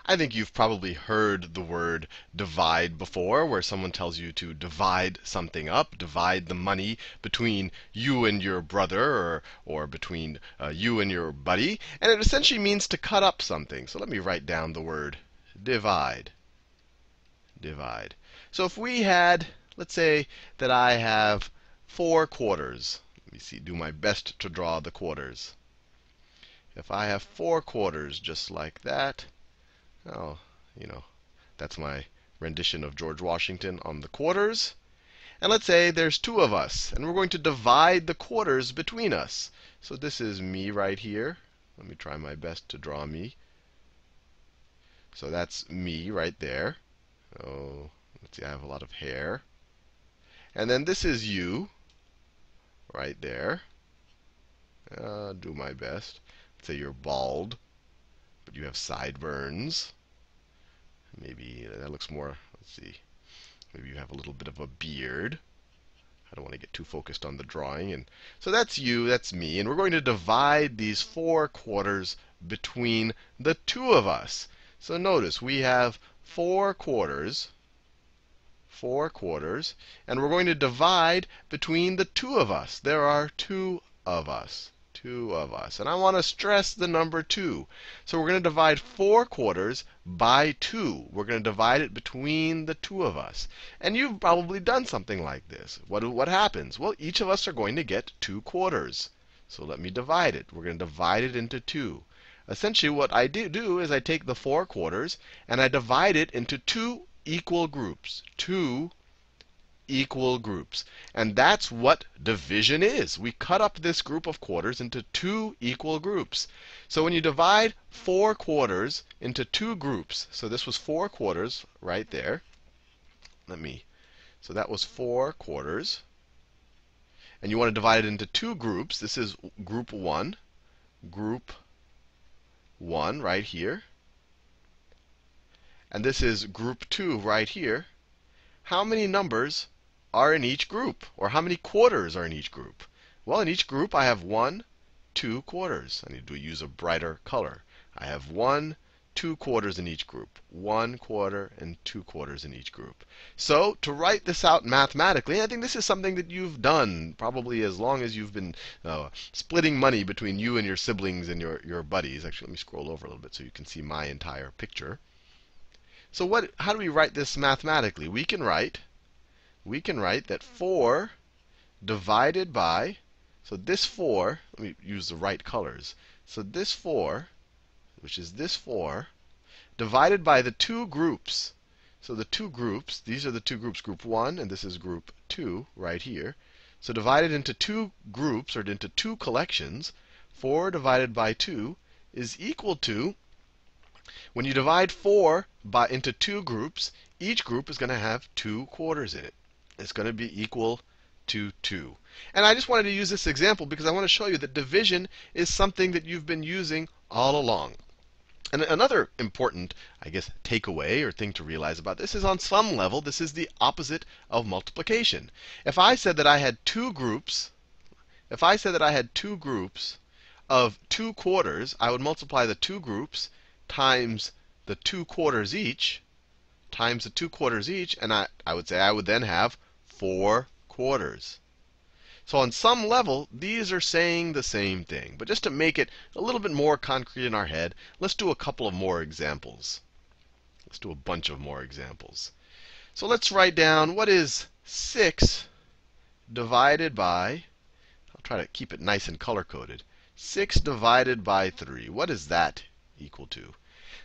I think you've probably heard the word divide before, where someone tells you to divide something up, divide the money between you and your brother, or between you and your buddy. And it essentially means to cut up something. So let me write down the word divide. Divide. So if we had, let's say that I have 4 quarters. Let me see, do my best to draw the quarters. If I have 4 quarters just like that, oh, that's my rendition of George Washington on the quarters. And let's say there's 2 of us, and we're going to divide the quarters between us. So this is me right here. Let me try my best to draw me. So that's me right there. Oh, let's see, I have a lot of hair. And then this is you right there. Do my best. Let's say you're bald, but you have sideburns. Maybe that looks more, let's see, maybe you have a little bit of a beard. I don't want to get too focused on the drawing. And so that's you, that's me. And we're going to divide these 4 quarters between the 2 of us. So notice we have 4 quarters, and we're going to divide between the 2 of us. There are 2 of us. 2 of us. And I want to stress the number 2. So we're going to divide 4 quarters by 2. We're going to divide it between the 2 of us. And you've probably done something like this. What happens? Well, each of us are going to get 2 quarters. So let me divide it. We're going to divide it into 2. Essentially, what I do is I take the 4 quarters and I divide it into 2 equal groups. 2 equal groups. And that's what division is. We cut up this group of quarters into 2 equal groups. So when you divide 4 quarters into 2 groups, so this was 4 quarters right there. So that was 4 quarters. And you want to divide it into 2 groups. This is group 1, right here. And this is group 2 right here. How many numbers are in each group? Or how many quarters are in each group? Well, in each group, I have 1, 2 quarters. I need to use a brighter color. I have 1, 2 quarters in each group. 1 quarter and 2 quarters in each group. So to write this out mathematically, I think this is something that you've done probably as long as you've been splitting money between you and your siblings and your buddies. Actually, let me scroll over a little bit so you can see my entire picture. So how do we write this mathematically? We can write that 4 divided by, so this 4, let me use the right colors. So this 4, which is this 4, divided by the 2 groups. So the 2 groups, these are the 2 groups, group 1, and this is group 2 right here. So divided into 2 groups, or into 2 collections, 4 divided by 2 is equal to, when you divide 4 into 2 groups, each group is going to have 2 quarters in it. It's going to be equal to 2. And I just wanted to use this example because I want to show you that division is something that you've been using all along. And another important, I guess, takeaway or thing to realize about this is on some level, this is the opposite of multiplication. If I said that I had 2 groups, of 2 quarters, I would multiply the 2 groups times the 2 quarters each, and I would say I would then have 4 quarters. So on some level, these are saying the same thing. But just to make it a little bit more concrete in our head, let's do a couple of more examples. Let's do a bunch of more examples. So let's write down, what is 6 divided by, I'll try to keep it nice and color-coded. 6 divided by 3. What is that equal to?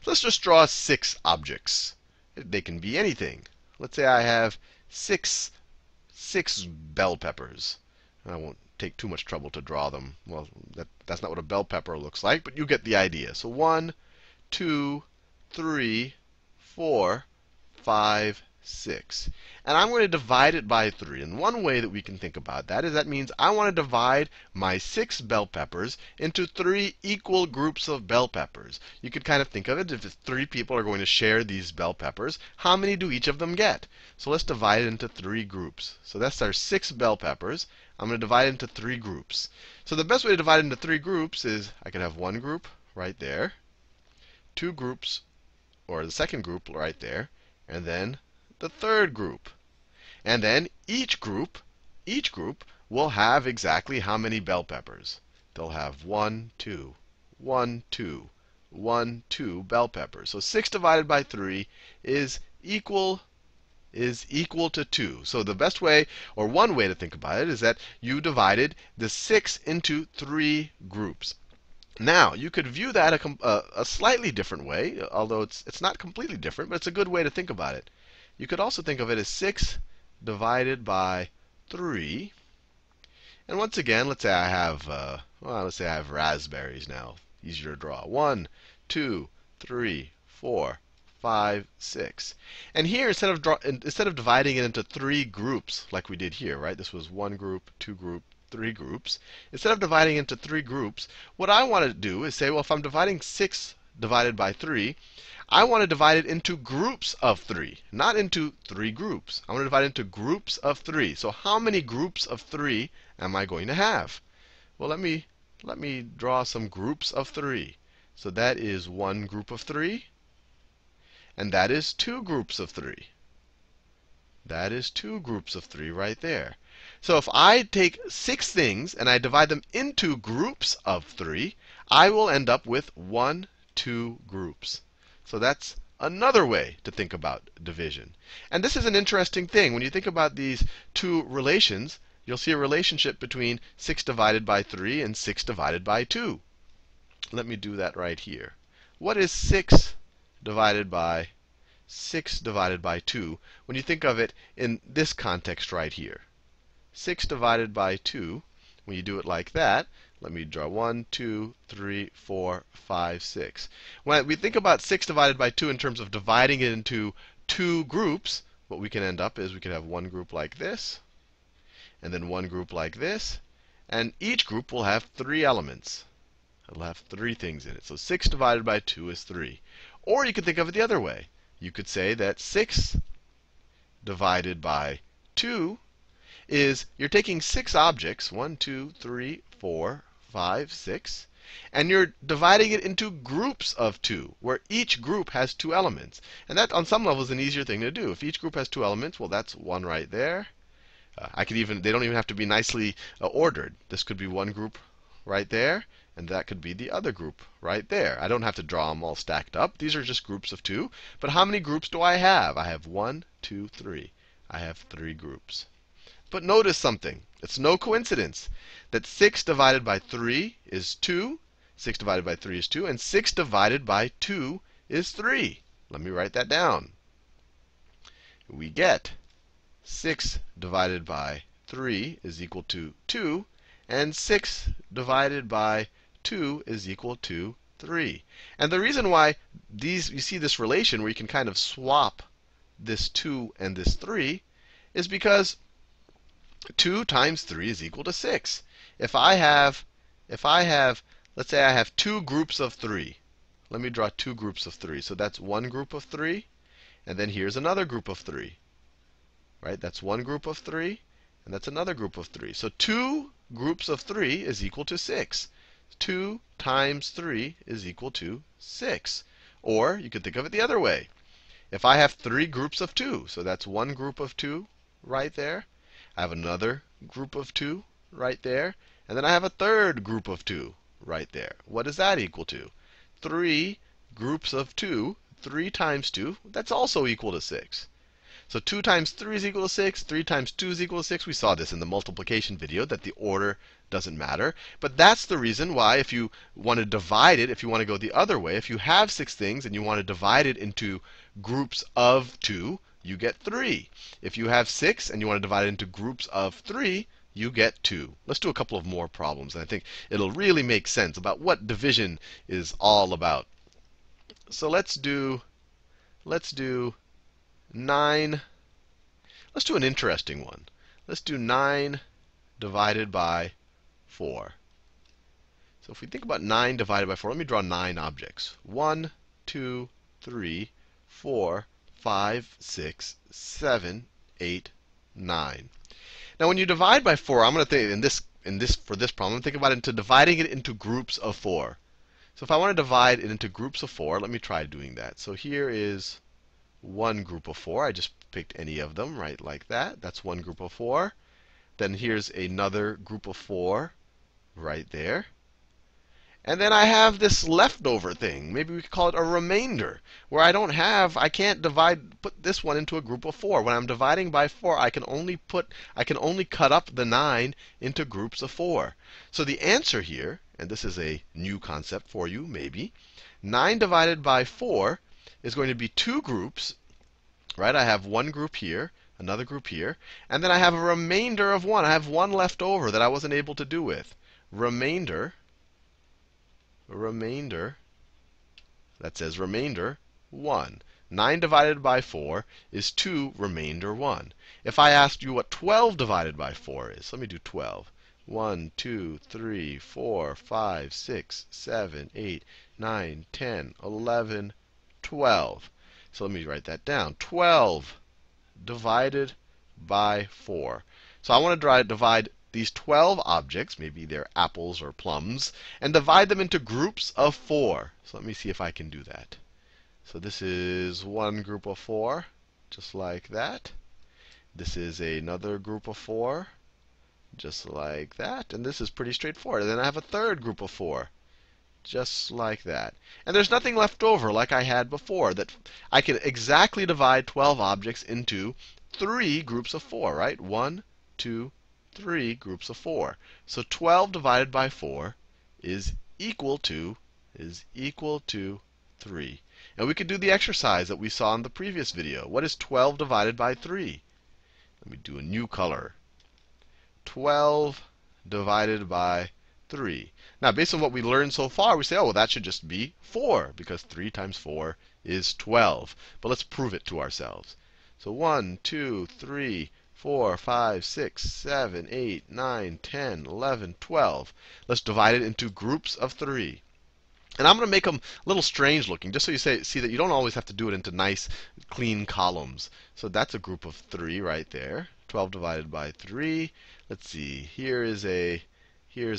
Let's just draw 6 objects. They can be anything. Let's say I have six bell peppers. I won't take too much trouble to draw them. Well, that's not what a bell pepper looks like, but you get the idea. So 1, 2, 3, 4, 5, 6. And I'm going to divide it by 3. And one way that we can think about that is that means I want to divide my 6 bell peppers into 3 equal groups of bell peppers. You could kind of think of it, if 3 people are going to share these bell peppers, how many do each of them get? So let's divide it into 3 groups. So that's our 6 bell peppers. I'm going to divide it into 3 groups. So the best way to divide it into 3 groups is I could have 1 group right there, 2 groups or the second group right there, and then the third group. And then each group will have exactly how many bell peppers? They'll have 1, 2, 1, 2, 1, 2 bell peppers. So 6 divided by 3 is equal to 2. So the best way, or one way to think about it, is that you divided the 6 into 3 groups. Now, you could view that a slightly different way, although it's not completely different, but it's a good way to think about it. You could also think of it as 6 divided by 3. And once again, let's say I have raspberries now. Easier to draw. 1, 2, 3, 4, 5, 6. And here, instead of dividing it into 3 groups like we did here, right? This was 1 group, 2 group, 3 groups. Instead of dividing into 3 groups, what I want to do is say, well, if I'm dividing 6 divided by 3, I want to divide it into groups of 3, not into 3 groups. I want to divide it into groups of 3. So how many groups of 3 am I going to have? Well, let me draw some groups of 3. So that is 1 group of 3, and that is 2 groups of 3. That is 2 groups of 3 right there. So if I take 6 things and I divide them into groups of 3, I will end up with 1, 2 groups. So that's another way to think about division. And this is an interesting thing. When you think about these two relations, you'll see a relationship between 6 divided by 3 and 6 divided by 2. Let me do that right here. What is 6 divided by 2 when you think of it in this context right here? 6 divided by 2, when you do it like that, let me draw 1, 2, 3, 4, 5, 6. When we think about 6 divided by 2 in terms of dividing it into 2 groups, what we can end up is we can have 1 group like this, and then 1 group like this. And each group will have 3 elements. It'll have 3 things in it. So 6 divided by 2 is 3. Or you could think of it the other way. You could say that 6 divided by 2 is you're taking 6 objects, 1, 2, 3, 4, 5, 6, and you're dividing it into groups of 2, where each group has 2 elements. And that, on some level, is an easier thing to do. If each group has 2 elements, well, that's 1 right there. They don't even have to be nicely ordered. This could be 1 group right there, and that could be the other group right there. I don't have to draw them all stacked up. These are just groups of 2. But how many groups do I have? I have 1, 2, 3. I have 3 groups. But notice something. It's no coincidence that 6 divided by 3 is 2. 6 divided by 3 is 2. And 6 divided by 2 is 3. Let me write that down. We get 6 divided by 3 is equal to 2. And 6 divided by 2 is equal to 3. And the reason why you see this relation where you can kind of swap this 2 and this 3 is because 2 times 3 is equal to 6. If I have, let's say I have 2 groups of 3. Let me draw 2 groups of 3. So that's 1 group of 3, and then here's another group of 3. Right? That's 1 group of 3, and that's another group of 3. So 2 groups of 3 is equal to 6. 2 times 3 is equal to 6. Or you could think of it the other way. If I have 3 groups of 2, so that's 1 group of 2 right there. I have another group of 2 right there. And then I have a third group of 2 right there. What is that equal to? 3 groups of 2, 3 times 2, that's also equal to 6. So 2 times 3 is equal to 6. 3 times 2 is equal to 6. We saw this in the multiplication video, that the order doesn't matter. But that's the reason why, if you want to divide it, if you want to go the other way, if you have 6 things and you want to divide it into groups of 2, you get 3. If you have 6 and you want to divide it into groups of 3, you get 2. Let's do a couple of more problems, and I think it'll really make sense about what division is all about. So let's do 9. Let's do an interesting one. Let's do 9 divided by 4. So if we think about 9 divided by 4, let me draw 9 objects. 1, 2, 3, 4, 5, 6, 7, 8, 9. Now when you divide by 4, I'm going to think for this problem, I'm thinking about it into dividing it into groups of 4. So if I want to divide it into groups of 4, let me try doing that. So here is one group of 4. I just picked any of them, right, like that. That's one group of 4. Then here's another group of 4 right there. And then I have this leftover thing. Maybe we could call it a remainder, where I can't put this one into a group of 4. When I'm dividing by 4, I can only cut up the 9 into groups of 4. So the answer here, and this is a new concept for you, maybe, 9 divided by 4 is going to be two groups, right? I have one group here, another group here, and then I have a remainder of 1. I have 1 left over that I wasn't able to do with. Remainder, that says remainder 1. 9 divided by 4 is 2, remainder 1. If I asked you what 12 divided by 4 is, let me do 12. 1, 2, 3, 4, 5, 6, 7, 8, 9, 10, 11, 12. So let me write that down. 12 divided by 4. So I want to divide these 12 objects, maybe they're apples or plums, and divide them into groups of 4. So let me see if I can do that. So this is one group of 4, just like that. This is another group of 4, just like that. And this is pretty straightforward. And then I have a third group of 4, just like that. And there's nothing left over like I had before. That I can exactly divide 12 objects into 3 groups of 4, right? 1, 2, 3 groups of 4. So 12 divided by 4 is equal to 3. And we could do the exercise that we saw in the previous video. What is 12 divided by 3? Let me do a new color. 12 divided by 3. Now, based on what we learned so far, we say, oh, well, that should just be 4, because 3 times 4 is 12. But let's prove it to ourselves. So 1, 2, 3, 4, 5, 6, 7, 8, 9, 10, 11, 12. Let's divide it into groups of 3. And I'm going to make them a little strange looking, just so you see that you don't always have to do it into nice, clean columns. So that's a group of 3 right there. 12 divided by 3. Let's see. Here's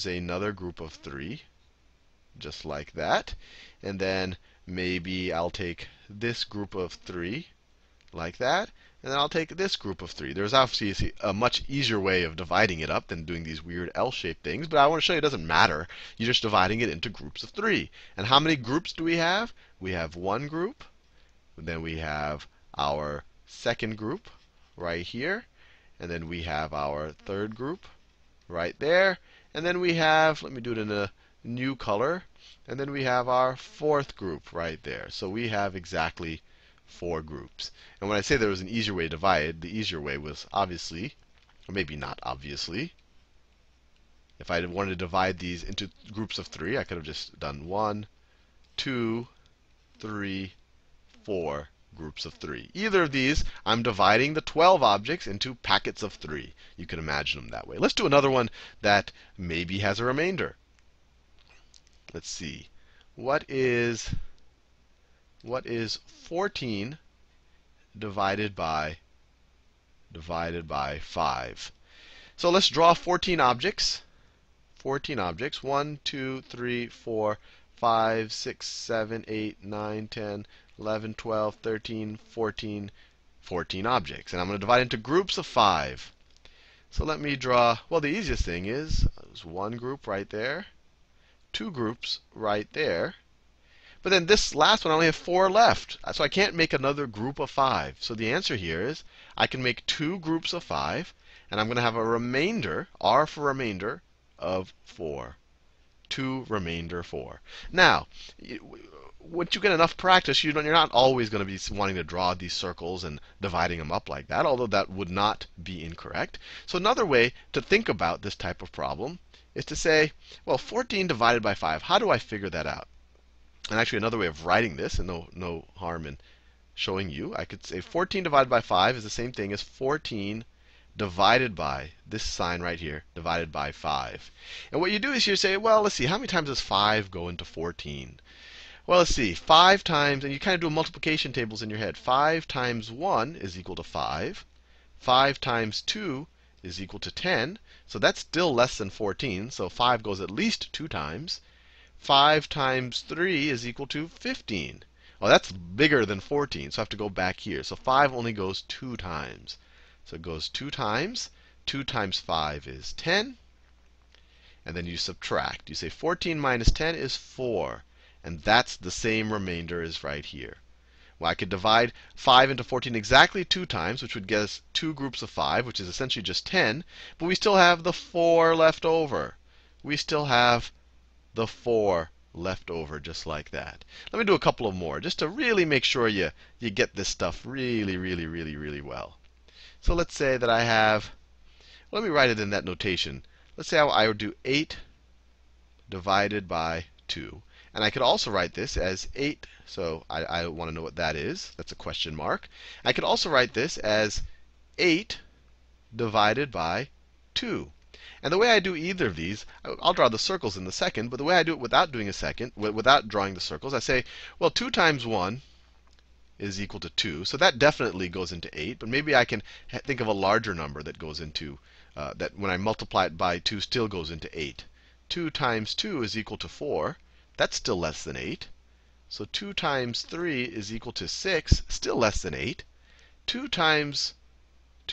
another group of 3, just like that. And then maybe I'll take this group of 3, like that. And then I'll take this group of 3. There's obviously a much easier way of dividing it up than doing these weird L-shaped things. But I want to show you it doesn't matter. You're just dividing it into groups of 3. And how many groups do we have? We have one group. Then we have our second group right here. And then we have our third group right there. And then we have, let me do it in a new color. And then we have our fourth group right there. So we have exactly 4 groups. And when I say there was an easier way to divide, the easier way was obviously, or maybe not obviously, if I wanted to divide these into groups of 3, I could have just done 1, 2, 3, 4 groups of 3. Either of these, I'm dividing the 12 objects into packets of 3. You can imagine them that way. Let's do another one that maybe has a remainder. Let's see. What is 14 divided by 5? So let's draw 14 objects. 14 objects. 1, 2, 3, 4, 5, 6, 7, 8, 9, 10, 11, 12, 13, 14. 14 objects. And I'm going to divide into groups of 5. So let me draw, well, the easiest thing is there's one group right there, 2 groups right there. But then this last one, I only have 4 left. So I can't make another group of 5. So the answer here is I can make 2 groups of 5. And I'm going to have a remainder, R for remainder, of 4. 2 remainder 4. Now, once you get enough practice, you're not always going to be wanting to draw these circles and dividing them up like that, although that would not be incorrect. So another way to think about this type of problem is to say, well, 14 divided by 5, how do I figure that out? And actually, another way of writing this, and no harm in showing you, I could say 14 divided by 5 is the same thing as 14 divided by this sign right here, divided by 5. And what you do is you say, well, let's see, how many times does 5 go into 14? Well, let's see, 5 times, and you kind of do multiplication tables in your head. 5 times 1 is equal to 5. 5 times 2 is equal to 10. So that's still less than 14. So 5 goes at least 2 times. 5 times 3 is equal to 15. Oh, that's bigger than 14, so I have to go back here. So 5 only goes 2 times. So it goes 2 times. 2 times 5 is 10. And then you subtract. You say 14 minus 10 is 4. And that's the same remainder as right here. Well, I could divide 5 into 14 exactly 2 times, which would get us 2 groups of 5, which is essentially just 10. But we still have the 4 left over. We still have the 4 left over just like that. Let me do a couple of more, just to really make sure you get this stuff really, really, really, really well. So let's say that I have, well, let me write it in that notation. Let's say I would do 8 divided by 2. And I could also write this as 8. So I want to know what that is. That's a question mark. I could also write this as 8 divided by 2. And the way I do either of these, I'll draw the circles in the second, but the way I do it without doing a second, without drawing the circles, I say, well, 2 times 1 is equal to 2. So that definitely goes into 8. But maybe I can think of a larger number that goes into, that when I multiply it by 2 still goes into 8. 2 times 2 is equal to 4. That's still less than 8. So 2 times 3 is equal to 6, still less than 8. 2 times,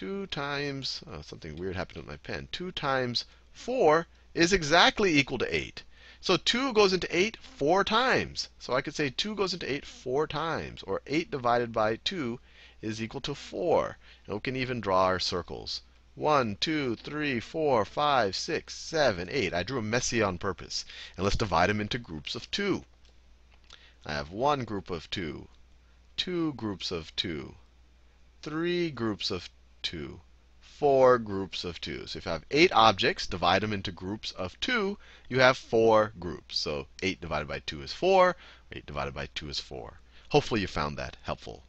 oh, something weird happened with my pen. 2 times 4 is exactly equal to 8. So 2 goes into 8 4 times. So I could say 2 goes into 8 4 times. Or 8 divided by 2 is equal to 4. And we can even draw our circles. 1, 2, 3, 4, 5, 6, 7, 8. I drew a messy on purpose. And let's divide them into groups of 2. I have 1 group of 2, 2 groups of 2, 3 groups of 2, 4 groups of 2. So if you have 8 objects, divide them into groups of 2, you have 4 groups. So 8 divided by 2 is 4. 8 divided by 2 is 4. Hopefully you found that helpful.